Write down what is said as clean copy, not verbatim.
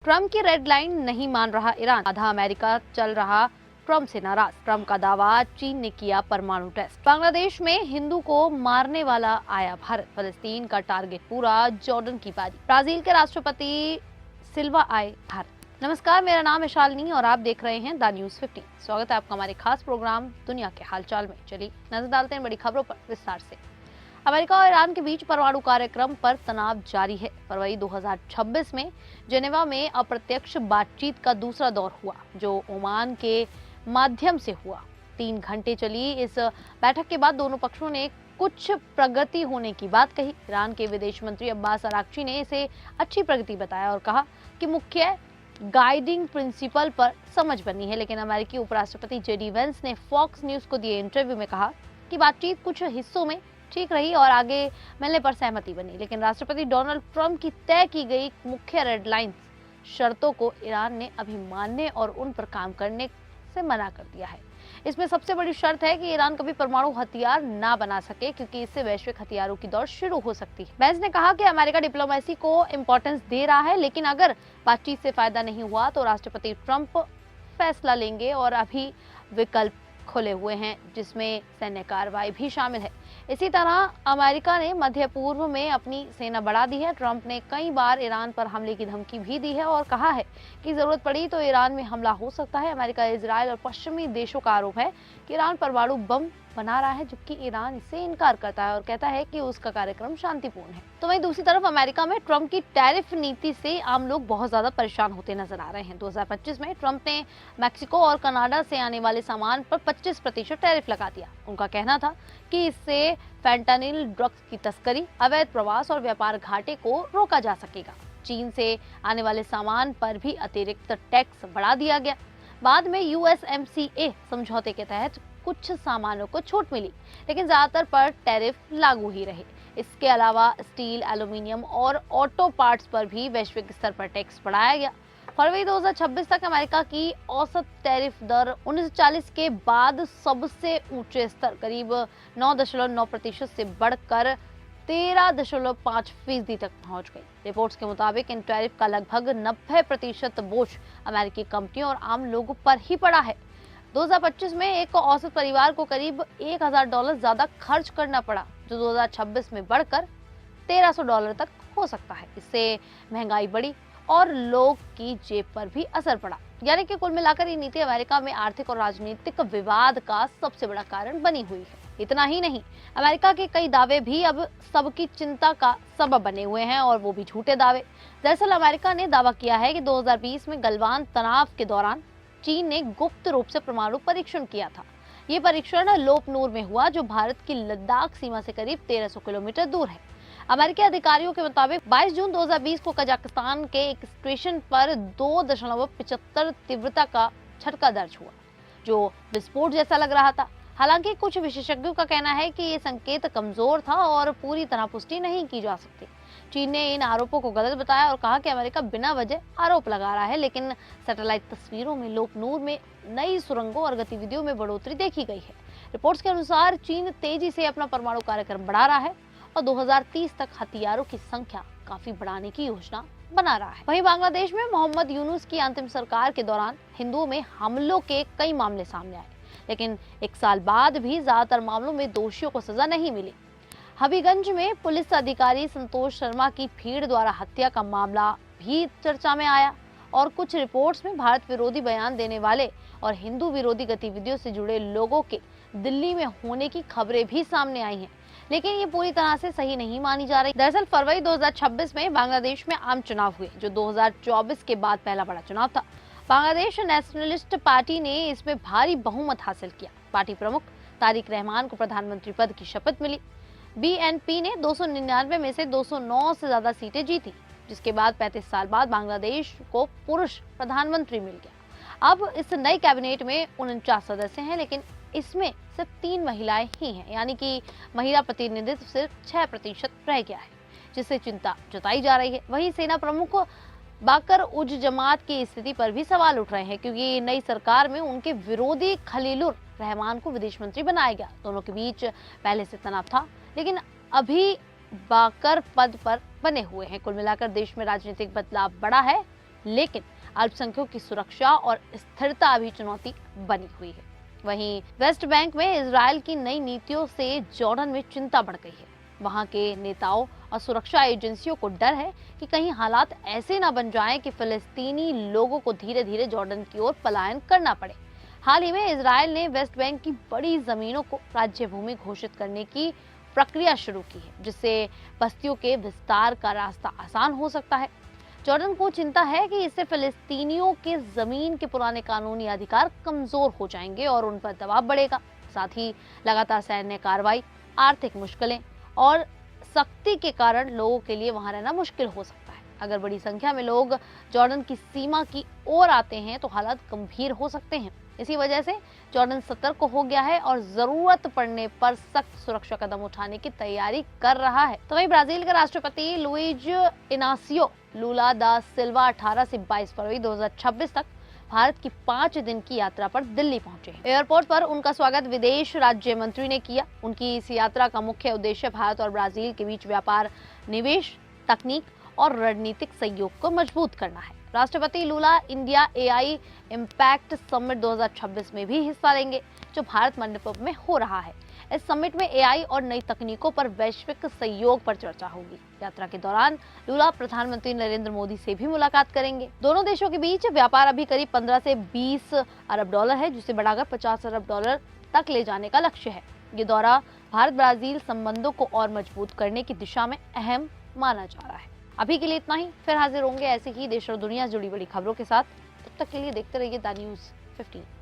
Trump की red line नहीं मान रहा ईरान, आधा अमेरिका चल रहा ट्रंप से नाराज। ट्रंप का दावा, चीन ने किया परमाणु टेस्ट। बांग्लादेश में हिंदू को मारने वाला आया भारत, फलस्तीन का टारगेट पूरा, जॉर्डन की बारी। ब्राजील के राष्ट्रपति सिल्वा आए भारत। नमस्कार, मेरा नाम है शालिनी और आप देख रहे हैं द न्यूज़ 15। स्वागत है आपका हमारे खास प्रोग्राम दुनिया के हालचाल में। चलिए नजर डालते हैं बड़ी खबरों पर विस्तार से। अमेरिका और ईरान के बीच परमाणु कार्यक्रम पर तनाव जारी है। फरवरी 2026 में जेनेवा में अप्रत्यक्ष बातचीत का दूसरा दौर हुआ, जो ओमान के माध्यम से हुआ। 3 घंटे चली इस बैठक के बाद दोनों पक्षों ने कुछ प्रगति होने की बात कही। ईरान के विदेश मंत्री अब्बास अराक्ची ने इसे अच्छी प्रगति बताया और कहा कि मुख्य गाइडिंग प्रिंसिपल पर समझ बनी है। लेकिन अमेरिकी उपराष्ट्रपति जेडी वेंस ने फॉक्स न्यूज को दिए इंटरव्यू में कहा कि बातचीत कुछ हिस्सों में ठीक रही और आगे मिलने पर सहमति बनी, लेकिन राष्ट्रपति डोनाल्ड ट्रंप की तय की गई मुख्य रेड लाइंस शर्तों को ईरान ने अभी मानने और उन पर काम करने से मना कर दिया है। इसमें सबसे बड़ी शर्त है कि ईरान कभी परमाणु हथियार ना बना सके, क्योंकि इससे वैश्विक हथियारों की दौड़ शुरू हो सकती है। वेंस ने कहा कि अमेरिका डिप्लोमेसी को इम्पोर्टेंस दे रहा है, लेकिन अगर बातचीत से फायदा नहीं हुआ तो राष्ट्रपति ट्रंप फैसला लेंगे और अभी विकल्प खुले हुए हैं, जिसमें सैन्य कार्रवाई भी शामिल है। इसी तरह अमेरिका ने मध्य पूर्व में अपनी सेना बढ़ा दी है। ट्रंप ने कई बार ईरान पर हमले की धमकी भी दी है और कहा है कि जरूरत पड़ी तो ईरान में हमला हो सकता है। अमेरिका, इजराइल और पश्चिमी देशों का आरोप है कि ईरान परमाणु बम बना रहा है, जबकि ईरान इससे इनकार करता है और कहता है कि उसका कार्यक्रम शांतिपूर्ण है। तो वहीं दूसरी तरफ अमेरिका में ट्रंप की टैरिफ नीति से आम लोग बहुत ज्यादा परेशान होते नजर आ रहे हैं। 2025 में ट्रंप ने मैक्सिको और कनाडा से आने वाले सामान पर 25% टैरिफ लगा दिया। उनका कहना था कि इससे फैंटानिल ड्रग्स की तस्करी, अवैध प्रवास और व्यापार घाटे को रोका जा सकेगा। चीन से आने वाले सामान पर भी अतिरिक्त टैक्स बढ़ा दिया गया। बाद में USMCA समझौते के तहत कुछ सामानों को छूट मिली, लेकिन ज्यादातर पर टैरिफ लागू ही रहे। इसके अलावा स्टील, एल्यूमिनियम और ऑटो पार्ट्स पर भी वैश्विक स्तर पर टैक्स बढ़ाया गया। फरवरी 2026 तक अमेरिका की औसत टैरिफ दर 1940 के बाद सबसे ऊंचे स्तर करीब 9.9% से बढ़कर 13.5% तक पहुंच गई। रिपोर्ट्स के मुताबिक इन टैरिफ का लगभग 90% बोझ अमेरिकी कंपनियों और आम लोगों पर ही पड़ा है। 2025 में एक औसत परिवार को करीब $1000 ज्यादा खर्च करना पड़ा, जो 2026 में बढ़कर $1300 तक हो सकता है। इससे महंगाई बढ़ी और लोग की जेब पर भी असर पड़ा। यानी कि कुल मिलाकर ये नीति अमेरिका में आर्थिक और राजनीतिक विवाद का सबसे बड़ा कारण बनी हुई है। इतना ही नहीं, अमेरिका के कई दावे भी अब सबकी चिंता का सबब बने हुए हैं, और वो भी झूठे दावे। दरअसल अमेरिका ने दावा किया है कि 2020 में गलवान तनाव के दौरान चीन ने गुप्त रूप से परमाणु परीक्षण किया था। ये परीक्षण लोपनूर में हुआ, जो भारत की लद्दाख सीमा से करीब 1300 किलोमीटर दूर है। अमेरिकी अधिकारियों के मुताबिक 22 जून 2020 को कजाकिस्तान के एक स्टेशन पर 2.75 तीव्रता का झटका दर्ज हुआ, जो विस्फोट जैसा लग रहा था। हालांकि कुछ विशेषज्ञों का कहना है कि ये संकेत कमजोर था और पूरी तरह पुष्टि नहीं की जा सकती। चीन ने इन आरोपों को गलत बताया और कहा कि अमेरिका बिना वजह आरोप लगा रहा है, लेकिन सैटेलाइट तस्वीरों में लोपनूर में नई सुरंगों और गतिविधियों में बढ़ोतरी देखी गई है। रिपोर्ट्स के अनुसार चीन तेजी से अपना परमाणु कार्यक्रम बढ़ा रहा है और 2030 तक हथियारों की संख्या काफी बढ़ाने की योजना बना रहा है। वहीं बांग्लादेश में मोहम्मद यूनुस की अंतिम सरकार के दौरान हिंदुओं में हमलों के कई मामले सामने आए, लेकिन 1 साल बाद भी ज्यादातर मामलों में दोषियों को सजा नहीं मिली। हबीगंज में पुलिस अधिकारी संतोष शर्मा की भीड़ द्वारा हत्या का मामला भी चर्चा में आया और कुछ रिपोर्ट्स में भारत विरोधी बयान देने वाले और हिंदू विरोधी गतिविधियों से जुड़े लोगों के दिल्ली में होने की खबरें भी सामने आई हैं, लेकिन ये पूरी तरह से सही नहीं मानी जा रही। दरअसल फरवरी 2026 में बांग्लादेश में आम चुनाव हुए, जो 2024 के बाद पहला बड़ा चुनाव था। बांग्लादेश नेशनलिस्ट पार्टी ने इसमें भारी बहुमत हासिल किया। पार्टी प्रमुख तारिक रहमान को प्रधानमंत्री पद की शपथ मिली। BNP ने 299 में से 209 से ज्यादा सीटें जीती, जिसके बाद 35 साल बाद बांग्लादेश को पुरुष प्रधानमंत्री मिल गया। अब इस नई कैबिनेट में 49 सदस्य हैं, लेकिन इसमें सिर्फ 3 महिलाएं ही हैं, यानी कि महिला प्रतिनिधित्व सिर्फ 6% रह गया है, जिससे चिंता जताई जा रही है। वहीं सेना प्रमुख बाकर उज जमात की स्थिति पर भी सवाल उठ रहे हैं, क्योंकि नई सरकार में उनके विरोधी खलीलुर रहमान को विदेश मंत्री बनाया गया। दोनों के बीच पहले से तनाव था, लेकिन अभी बाकर पद पर बने हुए हैं। कुल मिलाकर देश में राजनीतिक बदलाव बड़ा है, लेकिन अल्पसंख्यकों की सुरक्षा और स्थिरता अभी चुनौती बनी हुई है। वहीं वेस्ट बैंक में इजराइल की नई नीतियों से जॉर्डन में चिंता बढ़ गई है। वहां के नेताओं और सुरक्षा एजेंसियों को डर है कि कहीं हालात ऐसे ना बन जाएं कि फिलिस्तीनी लोगों को धीरे धीरे जॉर्डन की ओर पलायन करना पड़े। हाल ही में इजराइल ने वेस्ट बैंक की बड़ी जमीनों को राज्य भूमि घोषित करने की प्रक्रिया शुरू की है, जिससे बस्तियों के विस्तार का रास्ता आसान हो सकता है। जॉर्डन को चिंता है कि इससे फिलिस्तीनियों के जमीन के पुराने कानूनी अधिकार कमजोर हो जाएंगे और उन पर दबाव बढ़ेगा। साथ ही लगातार सैन्य कार्रवाई, आर्थिक मुश्किलें और सख्ती के कारण लोगों के लिए वहां रहना मुश्किल हो सकता है। अगर बड़ी संख्या में लोग जॉर्डन की सीमा की ओर आते हैं तो हालात गंभीर हो सकते हैं। इसी वजह से जॉर्डन सतर्क हो गया है और जरूरत पड़ने पर सख्त सुरक्षा कदम उठाने की तैयारी कर रहा है। तो वहीं ब्राजील के राष्ट्रपति लुइज इनासियो लूला दा सिल्वा 18 से 22 फरवरी 2026 तक भारत की 5 दिन की यात्रा पर दिल्ली पहुंचे हैं। एयरपोर्ट पर उनका स्वागत विदेश राज्य मंत्री ने किया। उनकी इस यात्रा का मुख्य उद्देश्य भारत और ब्राजील के बीच व्यापार, निवेश, तकनीक और रणनीतिक सहयोग को मजबूत करना है। राष्ट्रपति लूला इंडिया एआई इम्पैक्ट समिट 2026 में भी हिस्सा लेंगे, जो भारत मंडपम में हो रहा है। इस समिट में एआई और नई तकनीकों पर वैश्विक सहयोग पर चर्चा होगी। यात्रा के दौरान लूला प्रधानमंत्री नरेंद्र मोदी से भी मुलाकात करेंगे। दोनों देशों के बीच व्यापार अभी करीब 15 से 20 अरब डॉलर है, जिसे बढ़ाकर 50 अरब डॉलर तक ले जाने का लक्ष्य है। ये दौरा भारत ब्राजील संबंधों को और मजबूत करने की दिशा में अहम माना जा रहा है। अभी के लिए इतना ही, फिर हाजिर होंगे ऐसे ही देश और दुनिया से जुड़ी बड़ी खबरों के साथ। तब तक के लिए देखते रहिए द न्यूज़ 15।